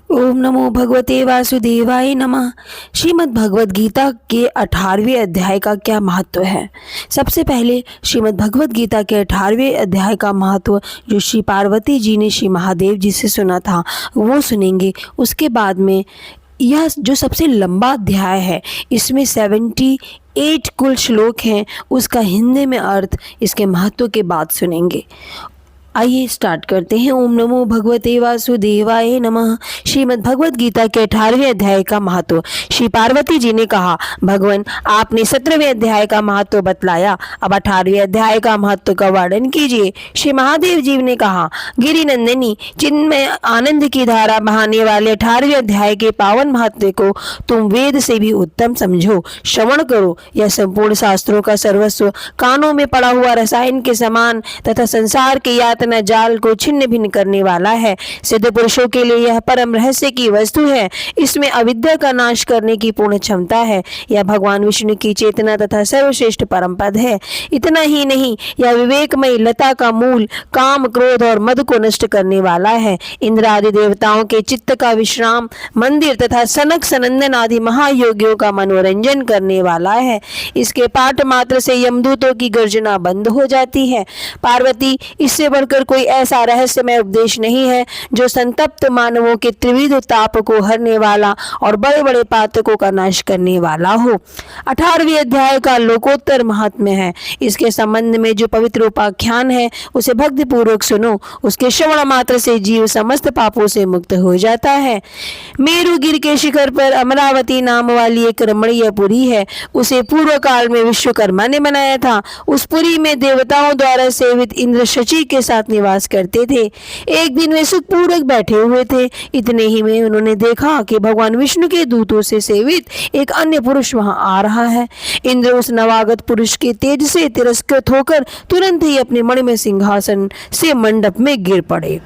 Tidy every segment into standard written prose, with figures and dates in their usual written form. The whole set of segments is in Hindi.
ओम नमो भगवते वासुदेवाय नमः। श्रीमद् भगवत गीता के 18वें अध्याय का क्या महत्व है। सबसे पहले श्रीमद् भगवत गीता के 18वें अध्याय का महत्व जो श्री पार्वती जी ने श्री महादेव जी से सुना था वो सुनेंगे। उसके बाद में यह जो सबसे लंबा अध्याय है इसमें 78 कुल श्लोक हैं, उसका हिंदी में अर्थ इसके महत्व के बाद सुनेंगे। आइए स्टार्ट करते हैं। ओम नमो भगवते वासुदेवाय नमः। श्रीमद् भगवत गीता के 18वें अध्याय का महत्व। श्री पार्वती जी ने कहा, भगवान आपने 17वें अध्याय का महत्व बतलाया, अब 18वें अध्याय का महत्व का वर्णन कीजिए। श्री महादेव जी ने कहा, गिरिनंदिनी चिन्मय आनंद की धारा बहाने वाले 18वें अध्याय के पावन महत्व को तुम वेद से भी उत्तम समझो, श्रवण करो। यह संपूर्ण शास्त्रों का सर्वस्व, कानों में पड़ा हुआ रसायन के समान तथा संसार के यातना जाल को छिन्न भिन्न करने वाला है। सिद्ध पुरुषों के लिए यह परम रहस्य की वस्तु है। इसमें अविद्या का नाश करने की पूर्ण क्षमता है। यह भगवान विष्णु की चेतना तथा सर्वश्रेष्ठ परम पद है। इतना ही नहीं, यह विवेकमय लता का मूल, काम क्रोध और मद को नष्ट करने वाला है। इंद्र आदि देवताओं के चित्त का विश्राम मंदिर तथा सनक सनंदन आदि महायोगियों का मनोरंजन करने वाला है। इसके पाठ मात्र से यमदूतों की गर्जना बंद हो जाती है। पार्वती, इससे बढ़कर कोई ऐसा रहस्यमय उपदेश नहीं है जो संतप्त मानवों के त्रिविध ताप को हरने वाला और बड़े बड़े पातकों का नाश करने वाला हो। 18वें अध्याय का लोकोत्तर महात्म्य है। इसके संबंध में जो पवित्र उपाख्यान है उसे भक्ति पूर्वक सुनो। उसके श्रवण मात्र से जीव समस्त पापों से मुक्त हो जाता है। मेरुगिर के शिखर पर अमरावती नाम वाली एक रमणीय पुरी है। उसे पूर्व काल में विश्वकर्मा ने बनाया था। उस पुरी में देवताओं द्वारा सेवित इंद्र शची के साथ निवास करते थे। एक दिन वे सुखपूर्वक बैठे हुए थे। इतने ही में उन्होंने देखा कि भगवान विष्णु के दूतों से सेवित एक अन्य पुरुष वहां आ रहा है। इंद्र उस नवागत पुरुष के तेज से तिरस्कृत होकर तुरंत ही अपने मणिमय सिंहासन से मंडप में गिर पड़े।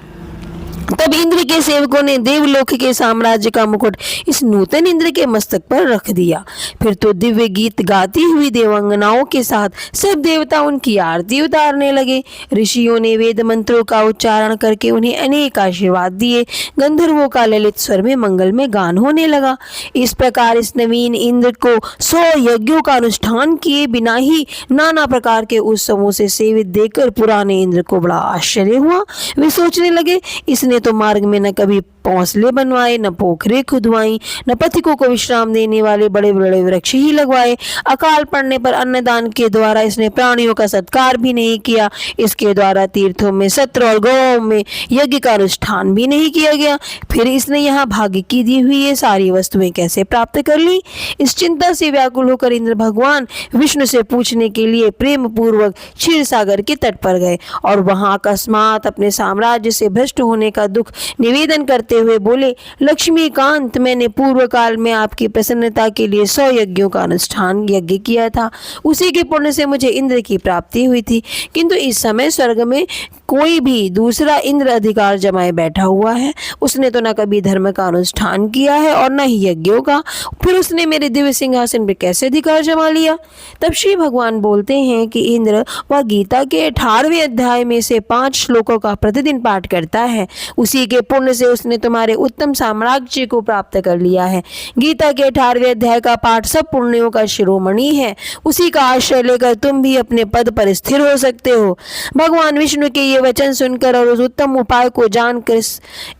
तब इंद्र के सेवकों ने देवलोक के साम्राज्य का मुकुट इस नूतन इंद्र के मस्तक पर रख दिया। फिर तो दिव्य गीत गाती हुई देवांगनाओं के साथ सब देवता उनकी आरती उतारने लगे। ऋषियों ने वेद मंत्रों का उच्चारण करके उन्हें अनेक आशीर्वाद दिए। गंधर्वों का ललित स्वर में मंगल में गान होने लगा। इस प्रकार इस नवीन इंद्र को 100 यज्ञों का अनुष्ठान किए बिना ही नाना प्रकार के उत्सवों से सेवित देखकर पुराने इंद्र को बड़ा आश्चर्य हुआ। वे सोचने लगे, इसने तो मार्ग में न कभी पौंसले बनवाए, न पोखरे खुदवाई, न पथिकों को विश्राम देने वाले बड़े बड़े वृक्ष ही लगवाए। अकाल पड़ने पर अन्नदान के द्वारा इसने प्राणियों का सत्कार भी नहीं किया। इसके द्वारा तीर्थों में, सत्र और गौओं में यज्ञ का अनुष्ठान भी नहीं किया गया। फिर इसने यहाँ भाग्य की दी हुई ये सारी वस्तुएं कैसे प्राप्त कर ली। इस चिंता से व्याकुल होकर इंद्र भगवान विष्णु से पूछने के लिए प्रेम पूर्वक क्षीर सागर के तट पर गए और वहां अकस्मात अपने साम्राज्य से भ्रष्ट होने का दुख निवेदन करते हुए बोले, लक्ष्मीकांत, मैंने पूर्व काल में आपकी प्रसन्नता के लिए 100 यज्ञों का अनुष्ठान यज्ञ किया था। उसी के पुण्य से मुझे इंद्र की प्राप्ति हुई थी। किंतु इस समय स्वर्ग में कोई भी दूसरा इंद्र अधिकार जमाए बैठा हुआ है। उसने तो न कभी धर्म का अनुष्ठान किया है और न ही यज्ञों का। फिर उसने मेरे दिव्य सिंहासन पर कैसे अधिकार जमा लिया। तब श्री भगवान बोलते हैं कि इंद्र वह गीता के 18वें अध्याय में से 5 श्लोकों का प्रतिदिन पाठ करता है। उसी के पुण्य से उसने तुम्हारे उत्तम साम्राज्य को प्राप्त कर लिया है। गीता के 18वें अध्याय का पाठ सब पुण्यों का शिरोमणि है। उसी का आश्रय लेकर तुम भी अपने पद पर स्थिर हो सकते हो। भगवान विष्णु के ये वचन सुनकर और उस उत्तम उपाय को जानकर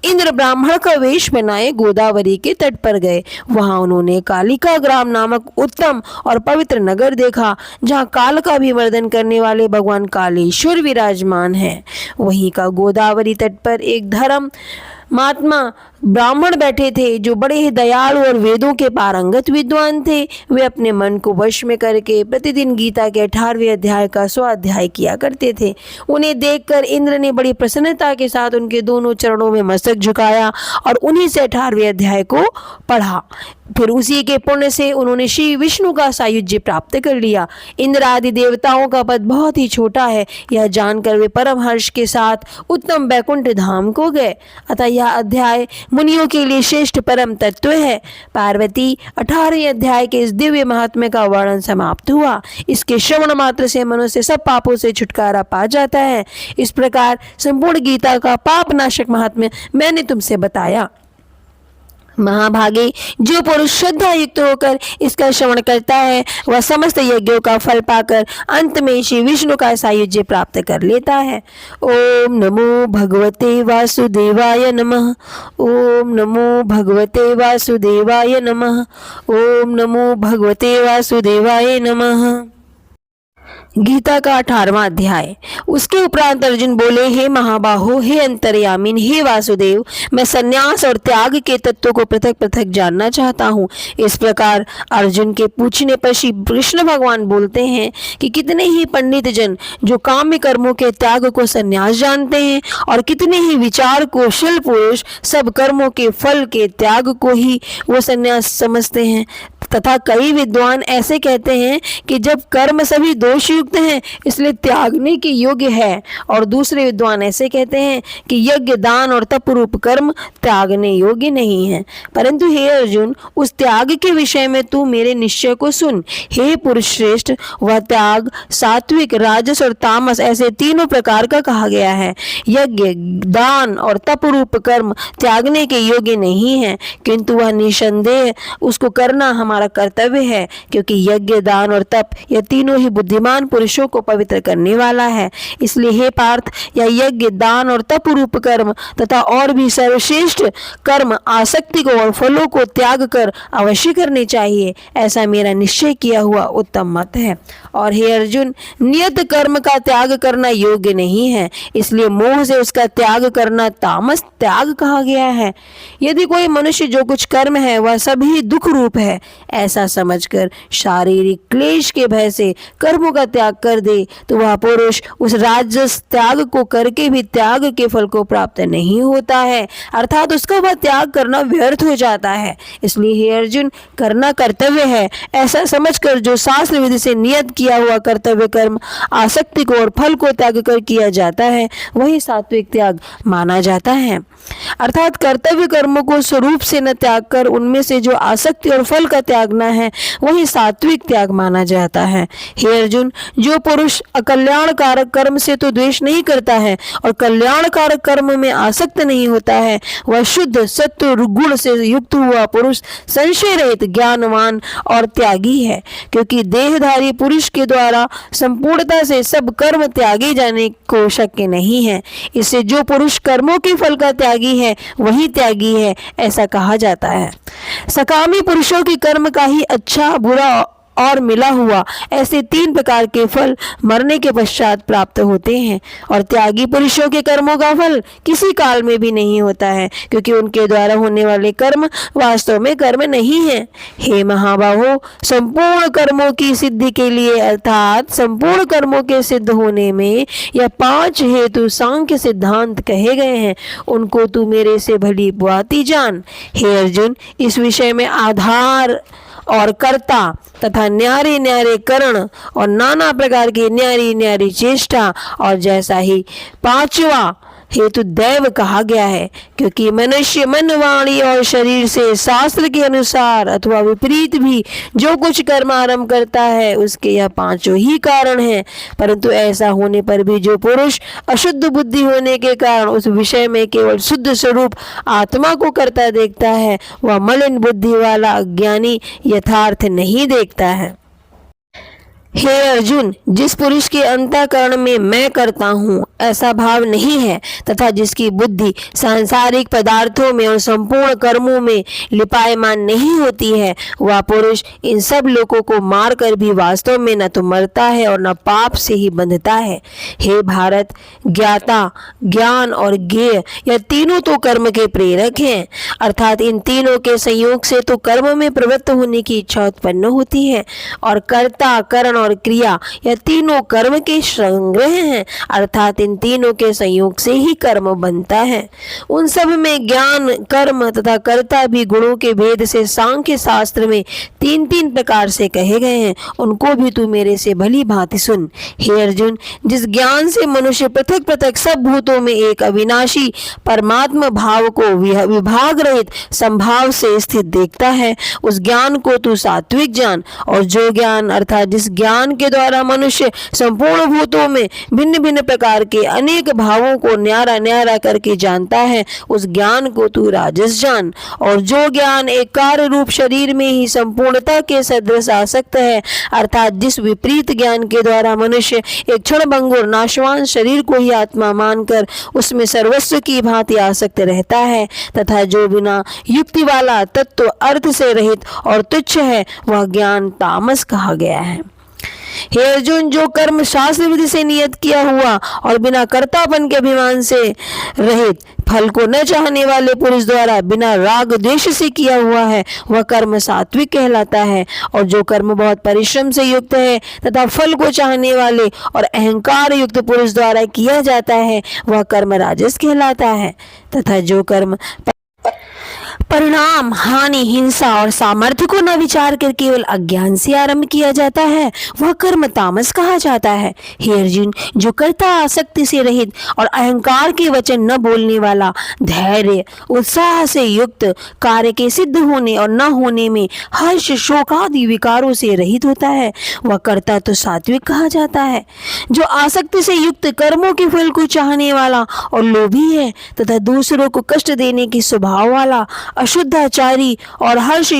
इंद्र ब्राह्मण का वेश बनाए गोदावरी के तट पर गए। वहां उन्होंने कालिका ग्राम नामक उत्तम और पवित्र नगर देखा, जहां काल का भी मर्दन करने वाले भगवान कालेश्वर विराजमान है। वहीं का गोदावरी तट पर एक धर्म महात्मा ब्राह्मण बैठे थे जो बड़े ही दयालु और वेदों के पारंगत विद्वान थे। वे अपने मन को वश में करके प्रतिदिन गीता के 18वें अध्याय का स्वाध्याय किया करते थे। उन्हें देखकर इंद्र ने बड़ी प्रसन्नता के साथ उनके दोनों चरणों में मस्तक झुकाया और उन्हीं से 18वें अध्याय को पढ़ा। फिर उसी के पुण्य से उन्होंने श्री विष्णु का सायुज्य प्राप्त कर लिया। इंद्र आदि देवताओं का पद बहुत ही छोटा है, यह जानकर वे परम हर्ष के साथ उत्तम बैकुंठ धाम को गए। अतः यह अध्याय मुनियों के लिए श्रेष्ठ परम तत्व है। पार्वती, 18वें अध्याय के इस दिव्य महात्म्य का वर्णन समाप्त हुआ। इसके श्रवण मात्र से मनुष्य सब पापों से छुटकारा पा जाता है। इस प्रकार संपूर्ण गीता का पाप नाशक महात्म्य मैंने तुमसे बताया। महाभागे, जो पुरुष श्रद्धा युक्त होकर इसका श्रवण करता है वह समस्त यज्ञों का फल पाकर अंत में श्री विष्णु का सायुज्य प्राप्त कर लेता है। ओम नमो भगवते वासुदेवाय नमः। ओम नमो भगवते वासुदेवाय नमः। ओम नमो भगवते वासुदेवाय नमः। गीता का 18वां अध्याय। उसके उपरांत अर्जुन बोले, हे महाबाहो, हे अंतर्यामीन, हे वासुदेव, मैं संन्यास और त्याग के तत्व को पृथक पृथक जानना चाहता हूँ। इस प्रकार अर्जुन के पूछने पर श्री कृष्ण भगवान बोलते हैं कि कितने ही पंडित जन जो काम्य कर्मों के त्याग को संन्यास जानते हैं और कितने ही विचार कौशल पुरुष सब कर्मों के फल के त्याग को ही वो संन्यास समझते हैं, तथा कई विद्वान ऐसे कहते हैं कि जब कर्म सभी दोष युक्त हैं इसलिए त्यागने के योग्य है, और दूसरे विद्वान ऐसे कहते हैं कि यज्ञ दान और तप रूप कर्म त्यागने योग्य नहीं है। परंतु हे अर्जुन, उस त्याग के विषय में तू मेरे निश्चय को सुन। हे पुरुष श्रेष्ठ, वह त्याग सात्विक, राजस और तामस ऐसे तीनों प्रकार का कहा गया है। यज्ञ दान और तप रूप कर्म त्यागने के योग्य नहीं है, किंतु वह निसंदेह उसको करना हमारा कर्तव्य है, क्योंकि यज्ञ दान और तप यह तीनों ही बुद्धिमान पुरुषों को पवित्र करने वाला है। इसलिए हे पार्थ, यह यज्ञ दान और तप रूप कर्म तथा और भी सर्वश्रेष्ठ कर्म आसक्ति को और फलों को त्याग कर अवश्य करने चाहिए, ऐसा मेरा निश्चय किया हुआ उत्तम मत है। और हे अर्जुन, नियत कर्म का त्याग करना योग्य नहीं है, इसलिए मोह से उसका त्याग करना तामस त्याग कहा गया है। यदि कोई मनुष्य जो कुछ कर्म है वह सभी दुख रूप है ऐसा समझकर शारीरिक क्लेश के भय से कर्मों का त्याग कर दे, तो वह पुरुष उस राजस त्याग को करके भी त्याग के फल को प्राप्त नहीं होता है, अर्थात उसका वह त्याग करना व्यर्थ हो जाता है। इसलिए हे अर्जुन, करना कर्तव्य है ऐसा समझकर जो शास्त्र विधि से नियत किया हुआ कर्तव्य कर्म आसक्ति को और फल को त्याग कर किया जाता है वही सात्विक त्याग माना जाता है। अर्थात कर्तव्य कर्मों को स्वरूप से न त्याग कर उनमें से जो आसक्ति और फल का त्यागना है वही सात्विक त्याग माना जाता है। हे अर्जुन, जो पुरुष अकल्याणकारक कर्म से तो द्वेष नहीं करता है और कल्याणकारक कर्म में आसक्त नहीं होता है, वह शुद्ध सत्व गुण से युक्त हुआ पुरुष संशय रहित ज्ञानवान और त्यागी है, क्योंकि देहधारी पुरुष के द्वारा संपूर्णता से सब कर्म त्यागे जाने को शक्य नहीं है। इससे जो पुरुष कर्मों के फल का त्यागी है वही त्यागी है ऐसा कहा जाता है। सकामी पुरुषों के कर्म का ही अच्छा बुरा और मिला हुआ ऐसे 3 प्रकार के फल मरने के पश्चात प्राप्त होते हैं, और त्यागी पुरुषों के कर्मों का फल किसी काल में भी नहीं होता है, क्योंकि उनके द्वारा होने वाले कर्म वास्तव में कर्म नहीं है। हे महाबाहो, संपूर्ण कर्मों की सिद्धि के लिए अर्थात संपूर्ण कर्मों के सिद्ध होने में यह 5 हेतु सांख्य सिद्धांत कहे गए हैं, उनको तू मेरे से भली भांति जान। हे अर्जुन, इस विषय में आधार और कर्ता तथा न्यारे न्यारे करण और नाना प्रकार की न्यारी न्यारी चेष्टा और जैसा ही 5वां हेतु दैव कहा गया है, क्योंकि मनुष्य मन वाणी और शरीर से शास्त्र के अनुसार अथवा विपरीत भी जो कुछ कर्म आरंभ करता है उसके यह 5 ही कारण हैं। परंतु ऐसा होने पर भी जो पुरुष अशुद्ध बुद्धि होने के कारण उस विषय में केवल शुद्ध स्वरूप आत्मा को करता देखता है, वह मलिन बुद्धि वाला अज्ञानी यथार्थ नहीं देखता है। हे अर्जुन, जिस पुरुष के अंतःकरण में मैं करता हूँ ऐसा भाव नहीं है तथा जिसकी बुद्धि सांसारिक पदार्थों में और संपूर्ण कर्मों में लिपायमान नहीं होती है, वह पुरुष इन सब लोगों को मारकर भी वास्तव में न तो मरता है और न पाप से ही बंधता है। हे भारत, ज्ञाता, ज्ञान और ज्ञेय यह तीनों तो कर्म के प्रेरक हैं, अर्थात इन तीनों के संयोग से तो कर्म में प्रवृत्त होने की इच्छा उत्पन्न होती है, और कर्ता, करण और क्रिया यह तीनों कर्म के संग्रह हैं, अर्थात इन तीनों के संयोग से ही कर्म बनता है। उन सब में ज्ञान, कर्म तथा कर्ता भी गुणों के भेद से सांख्य शास्त्र में 3-3 प्रकार से कहे गए हैं, उनको भी तू मेरे से भली भांति सुन। हे अर्जुन, जिस ज्ञान से मनुष्य पृथक पृथक सब भूतों में एक अविनाशी परमात्मा भाव को विभाग रहित संभाव से स्थित देखता है, उस ज्ञान को तू सात्विक जान, और जो ज्ञान अर्थात जिस ज्ञान ज्ञान के द्वारा मनुष्य संपूर्ण भूतों में भिन्न भिन्न प्रकार के अनेक भावों को न्यारा न्यारा करके जानता है, उस ज्ञान को तू राजस जान। और जो ज्ञान एक कार्य रूप शरीर में ही संपूर्णता के सदृश आसक्त है, अर्थात जिस विपरीत ज्ञान के द्वारा मनुष्य एक क्षणभंगुर नाशवान शरीर को ही आत्मा मानकर उसमें सर्वस्व की भांति आसक्त रहता है, तथा जो बिना युक्ति वाला तत्व अर्थ से रहित और तुच्छ है, वह ज्ञान तामस कहा गया है। हे अर्जुन, जो कर्म शास्त्र विधि से नियत किया हुआ और बिना कर्तापन के अभिमान से रहित फल को न चाहने वाले पुरुष द्वारा बिना राग द्वेष से किया हुआ है, वह कर्म सात्विक कहलाता है। और जो कर्म बहुत परिश्रम से युक्त है तथा फल को चाहने वाले और अहंकार युक्त पुरुष द्वारा किया जाता है, वह कर्म राजस कहलाता है। तथा जो कर्म परिणाम, हानि, हिंसा और सामर्थ्य को न विचार कर केवल अज्ञान से आरंभ किया जाता है, वह कर्म तामस कहा जाता है। हे अर्जुन, जो कर्ता आसक्ति से रहित और अहंकार के वचन न बोलने वाला, धैर्य उत्साह से युक्त, कार्य के सिद्ध होने और न होने में हर्ष शोक आदि विकारों से रहित होता है, वह कर्ता तो सात्विक कहा जाता है। जो आसक्ति से युक्त, कर्मों के फल को चाहने वाला और लोभी है तथा दूसरों को कष्ट देने के स्वभाव वाला, अशुद्धाचारी और हर्ष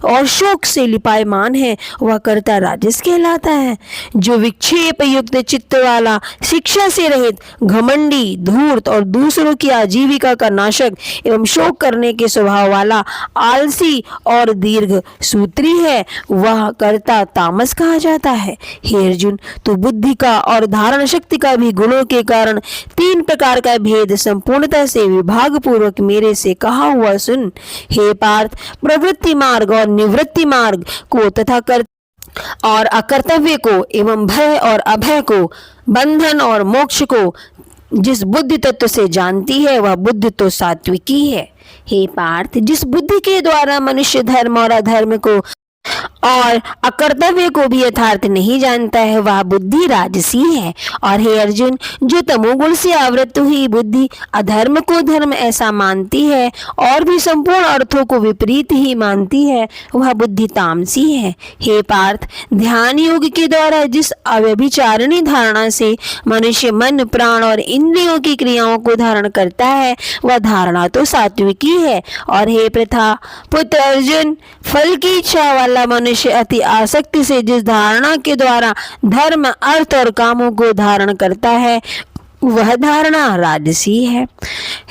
और शोक से लिपायमान है, वह कर्ता राजस कहलाता है। जो विक्षेप युक्त चित्त वाला, शिक्षा से रहित, घमंडी, धूर्त और दूसरों की आजीविका का नाशक एवं शोक करने के स्वभाव वाला, आलसी और दीर्घ सूत्री है, वह कर्ता तामस कहा जाता है। हे अर्जुन, तू बुद्धि का और धारण शक्ति का भी गुणों के कारण 3 प्रकार का भेद संपूर्णता से विभाग पूर्वक मेरे से कहा हुआ सुन। हे पार्थ, प्रवृत्ति मार्ग और निवृत्ति मार्ग को तथा और अकर्तव्य को एवं भय और अभय को, बंधन और मोक्ष को जिस बुद्धि तत्व से जानती है, वह बुद्धि तो सात्विकी है। हे पार्थ, जिस बुद्धि के द्वारा मनुष्य धर्म और अधर्म को और अकर्तव्य को भी यथार्थ नहीं जानता है, वह बुद्धि राजसी है। और हे अर्जुन, जो तमोगुण से आवृत हुई बुद्धि अधर्म को धर्म ऐसा मानती है और भी संपूर्ण अर्थों को विपरीत ही मानती है, वह बुद्धि तामसी है। हे पार्थ, ध्यान योग के द्वारा जिस अव्यभिचारिणी धारणा से मनुष्य मन, प्राण और इंद्रियों की क्रियाओं को धारण करता है, वह धारणा तो सात्विकी है। और हे प्रथा पुत्र अर्जुन, फल की इच्छा वाला मनुष्य अति आसक्ति से जिस धारणा के द्वारा धर्म, अर्थ और कामों को धारण करता है, वह धारणा राजसी है।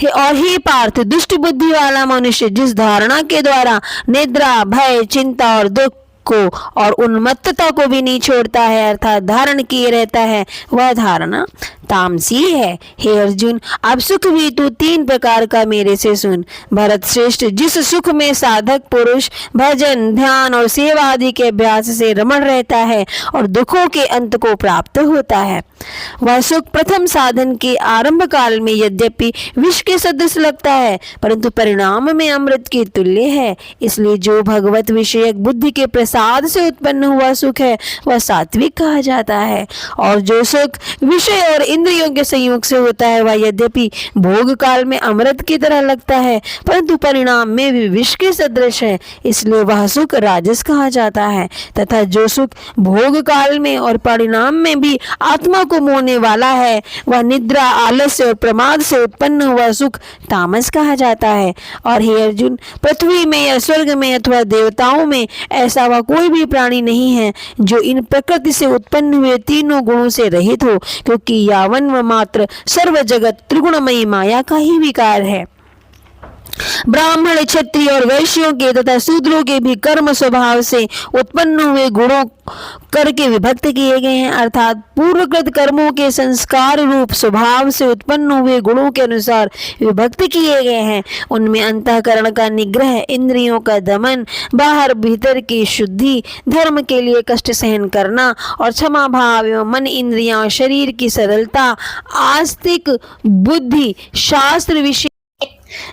और हे पार्थ, दुष्ट बुद्धि वाला मनुष्य जिस धारणा के द्वारा निद्रा, भय, चिंता और दुख को और उन्मत्तता को भी नहीं छोड़ता है, अर्थात धारण किए रहता है, वह धारणा तामसी है। हे अर्जुन, अब सुख भी तू 3 प्रकार का मेरे से सुन। भरत श्रेष्ठ, जिस सुख में साधक पुरुष भजन, ध्यान और सेवा आदि के अभ्यास से रमण रहता है और दुखों के अंत को प्राप्त होता है, वह सुख प्रथम साधन के आरंभ काल में यद्यपि विष के सदृश लगता है, परंतु परिणाम में अमृत के तुल्य है। इसलिए जो भगवत विषयक बुद्धि के प्रसाद से उत्पन्न हुआ सुख है, वह सात्विक कहा जाता है। और जो सुख विषय और इंद्रियों के संयोग से होता है, वह यद्यपि भोग काल में अमृत की तरह लगता है, परंतु परिणाम में भी विष के सदृश है, इसलिए वह सुख राजस कहा जाता है। तथा जो सुख भोग काल में और परिणाम में भी आत्मा को मोहने वाला है, वह निद्रा, आलस्य और प्रमाद से उत्पन्न हुआ सुख तामस कहा जाता है। और हे अर्जुन, पृथ्वी में या स्वर्ग में अथवा देवताओं में ऐसा वह कोई भी प्राणी नहीं है जो इन प्रकृति से उत्पन्न हुए तीनों गुणों से रहित हो, क्योंकि यावन व मात्र सर्व जगत त्रिगुणमयी माया का ही विकार है। ब्राह्मण, क्षत्रिय और वैश्यों के तथा शूद्रों के भी कर्म स्वभाव से उत्पन्न हुए गुणों करके विभक्त किए गए हैं, अर्थात पूर्वकृत कर्मों के संस्कार रूप स्वभाव से उत्पन्न हुए गुणों के अनुसार विभक्त किए गए हैं। उनमें अंतःकरण का निग्रह, इंद्रियों का दमन, बाहर भीतर की शुद्धि, धर्म के लिए कष्ट सहन करना और क्षमा भाव एवं मन, इंद्रियां और शरीर की सरलता, आस्तिक बुद्धि, शास्त्र विषय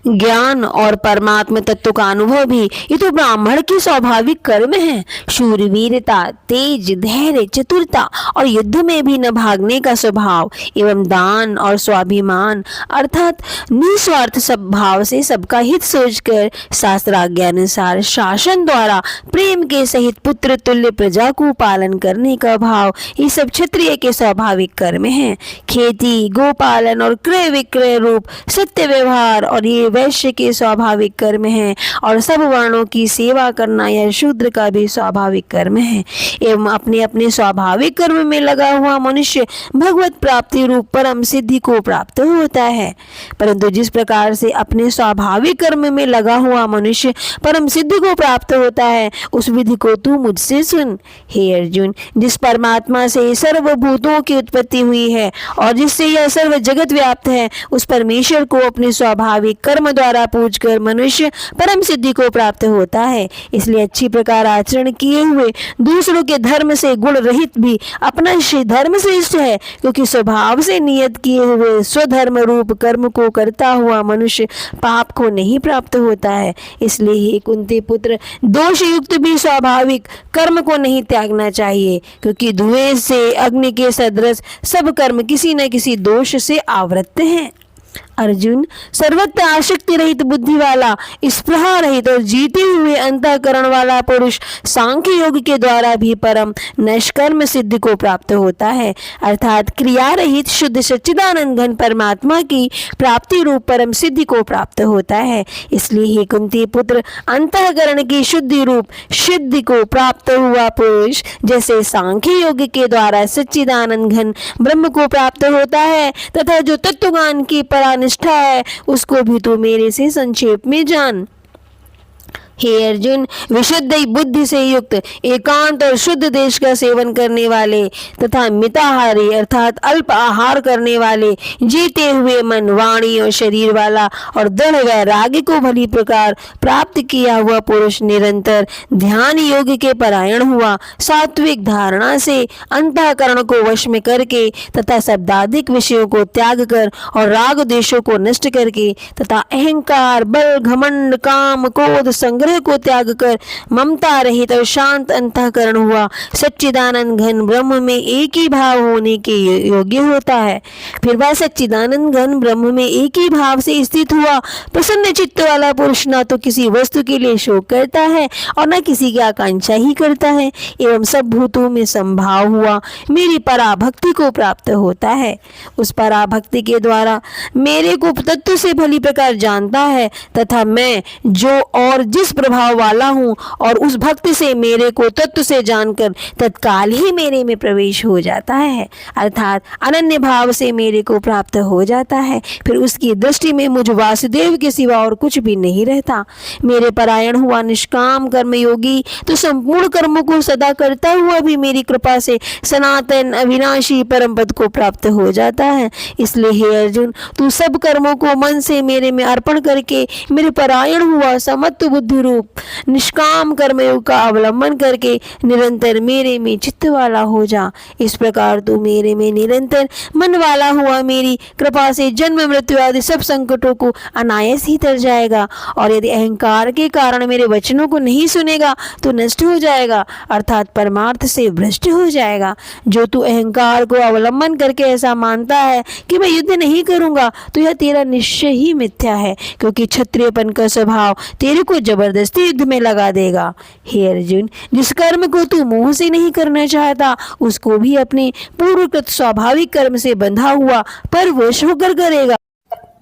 ज्ञान और परमात्म तत्व का अनुभव भी ये तो ब्राह्मण की स्वाभाविक कर्म है। शूरवीरता, तेज, धैर्य, चतुरता और युद्ध में भी न भागने का स्वभाव एवं दान और स्वाभिमान अर्थात निस्वार्थ सब भाव से सबका हित सोचकर शास्त्राज्ञानुसार शासन द्वारा प्रेम के सहित पुत्र तुल्य प्रजा को पालन करने का भाव, ये सब क्षत्रिय के स्वाभाविक कर्म हैं। खेती, गोपालन और क्रय विक्रय रूप सत्य व्यवहार और ये वैश्य के स्वाभाविक कर्म हैं और सब वर्णों की सेवा करना यह शूद्र का भी स्वाभाविक कर्म है। एवं अपने अपने स्वाभाविक कर्म में लगा हुआ मनुष्य भगवत प्राप्ति रूप परम सिद्धि को प्राप्त होता है। परंतु जिस प्रकार से अपने स्वाभाविक कर्म में लगा हुआ मनुष्य परम सिद्धि को प्राप्त होता है, उस विधि को तू मुझसे सुन। हे अर्जुन, जिस परमात्मा से सर्वभूतों की उत्पत्ति हुई है और जिससे यह सर्व जगत व्याप्त है, उस परमेश्वर को अपने स्वाभाविक कर्म द्वारा पूजकर मनुष्य परम सिद्धि को प्राप्त होता है। इसलिए अच्छी प्रकार आचरण किए हुए दूसरों के धर्म से गुण रहित भी अपना धर्म श्रेष्ठ है, क्योंकि स्वभाव से नियत किए हुए स्वधर्म रूप कर्म को करता हुआ मनुष्य पाप को नहीं प्राप्त होता है। इसलिए हे कुंती पुत्र, दोष युक्त भी स्वाभाविक कर्म को नहीं त्यागना चाहिए, क्योंकि धुएं से अग्नि के सदृश सब कर्म किसी न किसी दोष से आवृत हैं। अर्जुन, सर्वत्र आसक्ति रहित बुद्धि वाला, स्पृहा रहित और जीते हुए अंतःकरण वाला पुरुष सांख्य योग के द्वारा भी परम नैष्कर्म सिद्धि को प्राप्त होता है, अर्थात क्रिया रहित शुद्ध सच्चिदानंद घन परमात्मा की प्राप्ति रूप परम सिद्धि को प्राप्त होता है। इसलिए हे कुंती पुत्र, अंतःकरण की शुद्धि रूप सिद्धि को प्राप्त हुआ पुरुष जैसे सांख्य योग के द्वारा सच्चिदानंद घन ब्रह्म को प्राप्त होता है, तथा जो तत्वज्ञान की निष्ठा है उसको भी तू मेरे से संक्षेप में जान। हे अर्जुन, विशुद्ध बुद्धि से युक्त एकांत और शुद्ध देश का सेवन करने वाले तथा मिताहारी अर्थात अल्प आहार करने वाले, जीते हुए मन, वाणी और शरीर वाला और दृढ़ वैराग्य को भली प्रकार प्राप्त किया हुआ पुरुष निरंतर ध्यान योग के परायण हुआ, सात्विक धारणा से अंतःकरण को वश में करके तथा शब्दाधिक विषयों को त्याग कर और राग देशों को नष्ट करके तथा अहंकार, बल, घमंड, काम, क्रोध, संग्रह को त्याग कर ममता रहित और शांत अंतःकरण हुआ, सच्चिदानंद घन ब्रह्म में एक ही भाव होने के योग्य होता है। फिर वह सच्चिदानंद घन ब्रह्म में एक ही भाव से स्थित हुआ प्रसन्न चित्त वाला पुरुष न तो किसी वस्तु के लिए शोक करता है और न किसी की आकांक्षा ही करता है, एवं सब भूतों में संभाव हुआ मेरी पराभक्ति को प्राप्त होता है। उस पराभक्ति के द्वारा मेरे को तत्व से भली प्रकार जानता है तथा मैं जो और जिस प्रभाव वाला हूँ और उस भक्ति से मेरे को तत्व से जानकर तत्काल ही मेरे में प्रवेश हो जाता है, अर्थात अनन्य भाव से मेरे को प्राप्त हो जाता है। फिर उसकी दृष्टि में मुझ वासुदेव के सिवा और कुछ भी नहीं रहता। मेरे परायण हुआ निष्काम कर्म योगी तो संपूर्ण कर्मों को सदा करता हुआ भी मेरी कृपा से सनातन अविनाशी परम पद को प्राप्त हो जाता है। इसलिए हे अर्जुन, तू सब कर्मों को मन से मेरे में अर्पण करके मेरे परायण हुआ समत्व बुद्धि रूप निष्काम कर्मयोग का अवलंबन करके निरंतर मेरे में चित्त वाला हो जा। इस प्रकार तू मेरे में निरंतर मन वाला हुआ मेरी कृपा से जन्म मृत्यु आदि सब संकटों को अनायास ही तर जाएगा। और यदि अहंकार के कारण मेरे वचनों को नहीं सुनेगा तो नष्ट हो जाएगा, अर्थात परमार्थ से भ्रष्ट हो जाएगा। जो तू अहंकार को अवलंबन करके ऐसा मानता है कि मैं युद्ध नहीं करूंगा, तो यह तेरा निश्चय ही मिथ्या है, क्योंकि क्षत्रियपन का स्वभाव तेरे को जबरदस्ती युद्ध में लगा देगा। हे अर्जुन, जिस कर्म को तू मोह से नहीं करना चाहता उसको भी अपने पूर्वकृत स्वाभाविक कर्म से बंधा हुआ परवश होकर करेगा,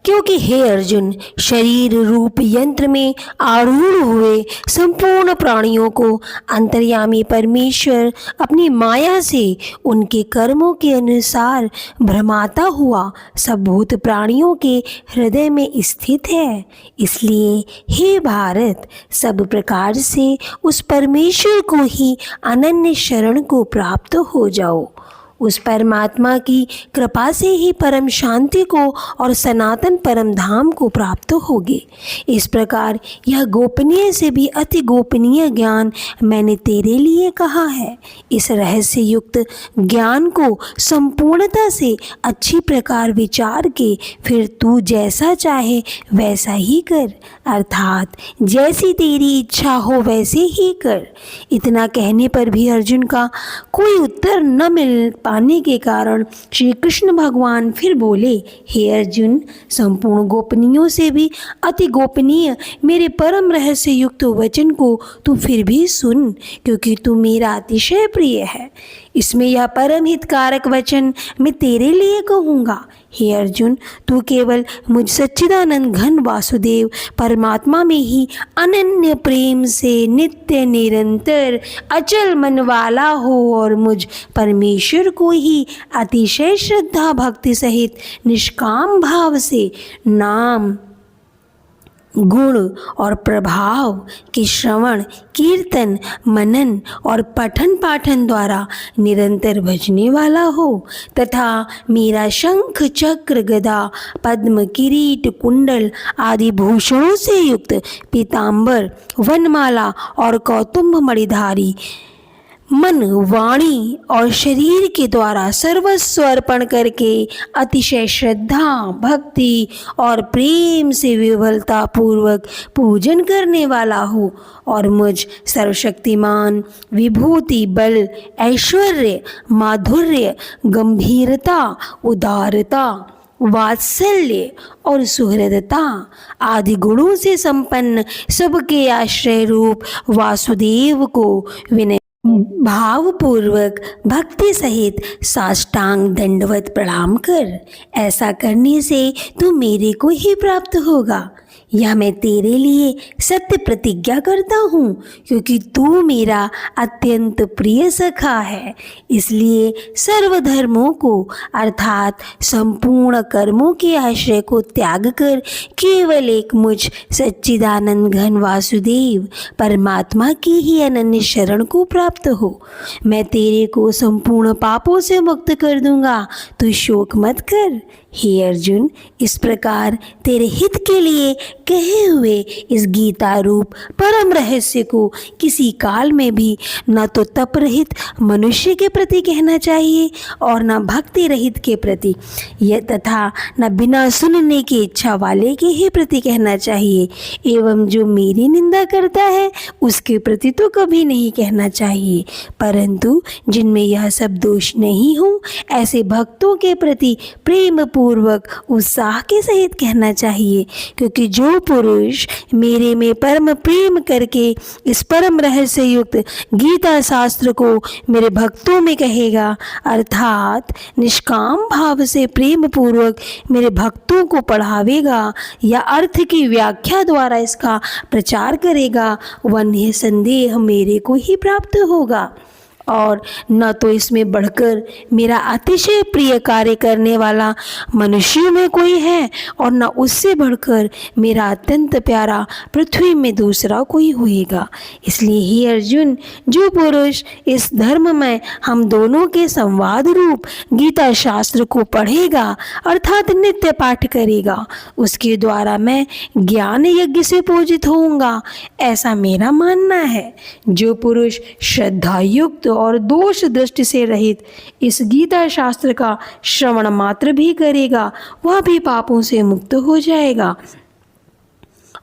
क्योंकि हे अर्जुन, शरीर रूप यंत्र में आरूढ़ हुए संपूर्ण प्राणियों को अंतर्यामी परमेश्वर अपनी माया से उनके कर्मों के अनुसार भ्रमाता हुआ सब भूत प्राणियों के हृदय में स्थित है। इसलिए हे भारत, सब प्रकार से उस परमेश्वर को ही अनन्य शरण को प्राप्त हो जाओ। उस परमात्मा की कृपा से ही परम शांति को और सनातन परम धाम को प्राप्त होगे। इस प्रकार यह गोपनीय से भी अति गोपनीय ज्ञान मैंने तेरे लिए कहा है। इस रहस्य युक्त ज्ञान को संपूर्णता से अच्छी प्रकार विचार के फिर तू जैसा चाहे वैसा ही कर, अर्थात जैसी तेरी इच्छा हो वैसे ही कर। इतना कहने पर भी अर्जुन का कोई उत्तर न मिल पाने के कारण श्री कृष्ण भगवान फिर बोले, हे अर्जुन, संपूर्ण गोपनीयों से भी अति गोपनीय मेरे परम रहस्य युक्त वचन को तू फिर भी सुन, क्योंकि तू मेरा अतिशय प्रिय है। इसमें यह परम हितकारक वचन मैं तेरे लिए कहूँगा। हे अर्जुन, तू केवल मुझ सच्चिदानंद घन वासुदेव परमात्मा में ही अनन्य प्रेम से नित्य निरंतर अचल मन वाला हो और मुझ परमेश्वर को ही अतिशय श्रद्धा भक्ति सहित निष्काम भाव से नाम, गुण और प्रभाव के श्रवण, कीर्तन, मनन और पठन पाठन द्वारा निरंतर भजने वाला हो तथा मेरा शंख, चक्र, गदा, पद्म, किरीट, कुंडल आदि भूषणों से युक्त पीतांबर, वनमाला और कौतुंभ मणिधारी मन, वाणी और शरीर के द्वारा सर्वस्व अर्पण करके अतिशय श्रद्धा, भक्ति और प्रेम से विह्वलता पूर्वक पूजन करने वाला हो और मुझ सर्वशक्तिमान, विभूति, बल, ऐश्वर्य, माधुर्य, गंभीरता, उदारता, वात्सल्य और सुहृदता आदि गुणों से संपन्न सबके आश्रय रूप वासुदेव को विनय भावपूर्वक भक्ति सहित साष्टांग दंडवत प्रणाम कर। ऐसा करने से तू मेरे को ही प्राप्त होगा। यह मैं तेरे लिए सत्य प्रतिज्ञा करता हूँ, क्योंकि तू मेरा अत्यंत प्रिय सखा है। इसलिए सर्वधर्मों को अर्थात संपूर्ण कर्मों के आश्रय को त्याग कर केवल एक मुझ सच्चिदानंद घन वासुदेव परमात्मा की ही अनन्य शरण को प्राप्त हो। मैं तेरे को संपूर्ण पापों से मुक्त कर दूंगा, तू शोक मत कर। हे अर्जुन, इस प्रकार तेरे हित के लिए कहे हुए इस गीता रूप परम रहस्य को किसी काल में भी न तो तप रहित मनुष्य के प्रति कहना चाहिए और न भक्ति रहित के प्रति, यह तथा न बिना सुनने की इच्छा वाले के ही प्रति कहना चाहिए। एवं जो मेरी निंदा करता है उसके प्रति तो कभी नहीं कहना चाहिए, परंतु जिनमें यह सब दोष नहीं हो ऐसे भक्तों के प्रति प्रेम पूर्वक उत्साह के सहित कहना चाहिए। क्योंकि जो पुरुष मेरे में परम प्रेम करके इस परम रहस्य युक्त गीता शास्त्र को मेरे भक्तों में कहेगा, अर्थात निष्काम भाव से प्रेम पूर्वक मेरे भक्तों को पढ़ावेगा या अर्थ की व्याख्या द्वारा इसका प्रचार करेगा, वह निसंदेह मेरे को ही प्राप्त होगा। और न तो इसमें बढ़कर मेरा अतिशय प्रिय कार्य करने वाला मनुष्यों में कोई है और न उससे बढ़कर मेरा अत्यंत प्यारा पृथ्वी में दूसरा कोई होएगा। इसलिए ही अर्जुन, जो पुरुष इस धर्म में हम दोनों के संवाद रूप गीता शास्त्र को पढ़ेगा अर्थात नित्य पाठ करेगा, उसके द्वारा मैं ज्ञान यज्ञ से पूजित होऊंगा, ऐसा मेरा मानना है। जो पुरुष श्रद्धायुक्त और दोष दृष्टि से रहित इस गीता शास्त्र का श्रवण मात्र भी करेगा, वह भी पापों से मुक्त हो जाएगा।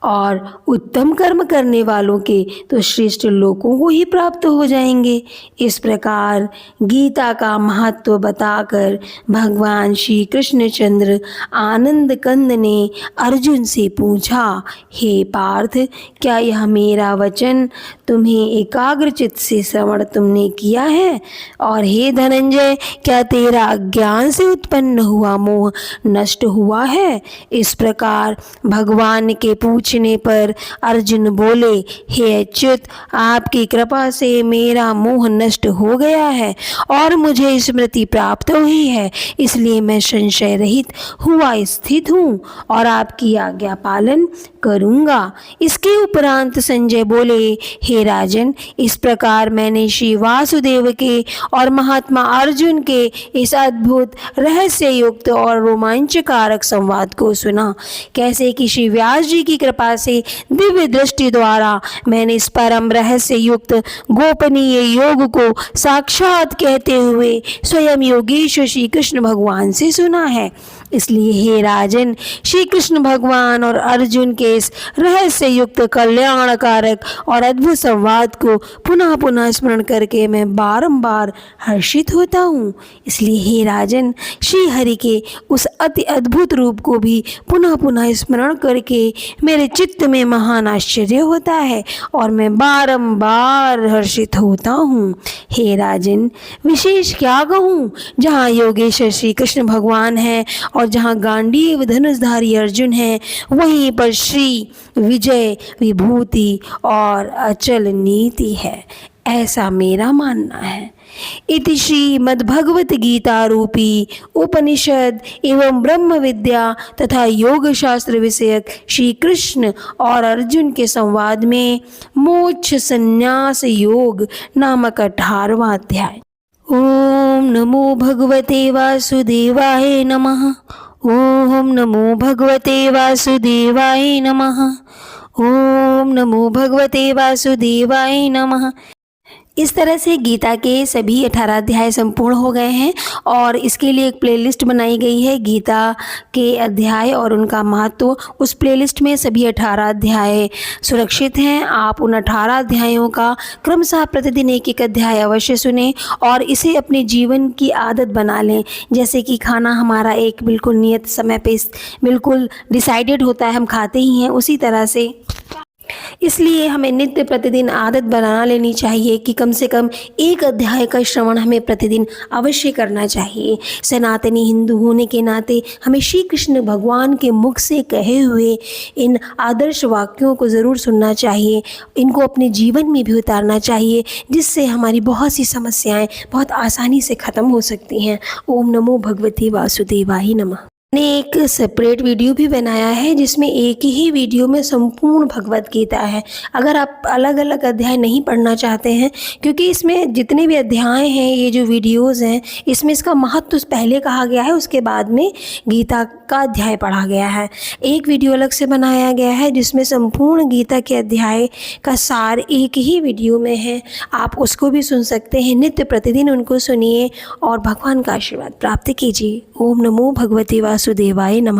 और उत्तम कर्म करने वालों के तो श्रेष्ठ लोकों को ही प्राप्त हो जाएंगे। इस प्रकार गीता का महत्व बताकर भगवान श्री कृष्णचंद्र आनंद कंद ने अर्जुन से पूछा, हे पार्थ, क्या यह मेरा वचन तुम्हें एकाग्रचित्त से श्रवण तुमने किया है? और हे धनंजय, क्या तेरा अज्ञान से उत्पन्न हुआ मोह नष्ट हुआ है? इस प्रकार भगवान के पूछे पूछने पर अर्जुन बोले, हे अच्युत, आपकी कृपा से मेरा मोह नष्ट हो गया है और मुझे स्मृति प्राप्त हुई है, इसलिए मैं संशय रहित हुआ स्थित हूँ और आपकी आज्ञा पालन करूँगा। इसके उपरांत संजय बोले, हे राजन, इस प्रकार मैंने श्री वासुदेव के और महात्मा अर्जुन के इस अद्भुत रहस्य युक्त और रोमांचकारक संवाद को सुना। कैसे कि श्री व्यास जी की कृपा से दिव्य दृष्टि द्वारा मैंने इस परम रहस्य युक्त गोपनीय योग को साक्षात कहते हुए स्वयं योगेश्वर श्री कृष्ण भगवान से सुना है। इसलिए हे राजन, श्री कृष्ण भगवान और अर्जुन के इस रहस्य युक्त कल्याणकारक और अद्भुत संवाद को पुनः पुनः स्मरण करके मैं बारंबार हर्षित होता हूँ। इसलिए हे राजन, श्री हरि के उस अति अद्भुत रूप को भी पुनः पुनः स्मरण करके मेरे चित्त में महान आश्चर्य होता है और मैं बारंबार हर्षित होता हूँ। हे राजन, विशेष क्या कहूँ, जहाँ योगेश्वर श्री कृष्ण भगवान हैं और जहाँ गांडीव धनुषधारी अर्जुन है, वहीं पर श्री विजय विभूति और अचल नीति है, ऐसा मेरा मानना है। इति श्रीमद्भगवत गीता रूपी उपनिषद एवं ब्रह्म विद्या तथा योग शास्त्र विषयक श्री कृष्ण और अर्जुन के संवाद में मोक्ष संन्यास योग नामक 18वां अध्याय। ओम नमो भगवते वासुदेवाय नमः। ओम नमो भगवते वासुदेवाय नमः। ओम नमो भगवते वासुदेवाय नमः। इस तरह से गीता के सभी 18 अध्याय संपूर्ण हो गए हैं और इसके लिए एक प्लेलिस्ट बनाई गई है, गीता के अध्याय और उनका महत्व। उस प्लेलिस्ट में सभी 18 अध्याय सुरक्षित हैं। आप उन 18 अध्यायों का क्रमशः प्रतिदिन एक एक अध्याय अवश्य सुनें और इसे अपने जीवन की आदत बना लें। जैसे कि खाना हमारा एक बिल्कुल नियत समय पे बिल्कुल डिसाइडेड होता है, हम खाते ही हैं, उसी तरह से इसलिए हमें नित्य प्रतिदिन आदत बना लेनी चाहिए कि कम से कम एक अध्याय का श्रवण हमें प्रतिदिन अवश्य करना चाहिए। सनातनी हिंदू होने के नाते हमें श्री कृष्ण भगवान के मुख से कहे हुए इन आदर्श वाक्यों को ज़रूर सुनना चाहिए, इनको अपने जीवन में भी उतारना चाहिए, जिससे हमारी बहुत सी समस्याएं बहुत आसानी से ख़त्म हो सकती हैं। ओम नमो भगवते वासुदेवाय नमः। मैंने एक सेपरेट वीडियो भी बनाया है जिसमें एक ही वीडियो में संपूर्ण भगवत गीता है। अगर आप अलग अलग अध्याय नहीं पढ़ना चाहते हैं, क्योंकि इसमें जितने भी अध्याय हैं, ये जो वीडियोस हैं, इसमें इसका महत्व पहले कहा गया है, उसके बाद में गीता का अध्याय पढ़ा गया है। एक वीडियो अलग से बनाया गया है जिसमें संपूर्ण गीता के अध्याय का सार एक ही वीडियो में है। आप उसको भी सुन सकते हैं, नित्य प्रतिदिन उनको सुनिए और भगवान का आशीर्वाद प्राप्त कीजिए। ओम नमो भगवते वासुदेवाय नमः।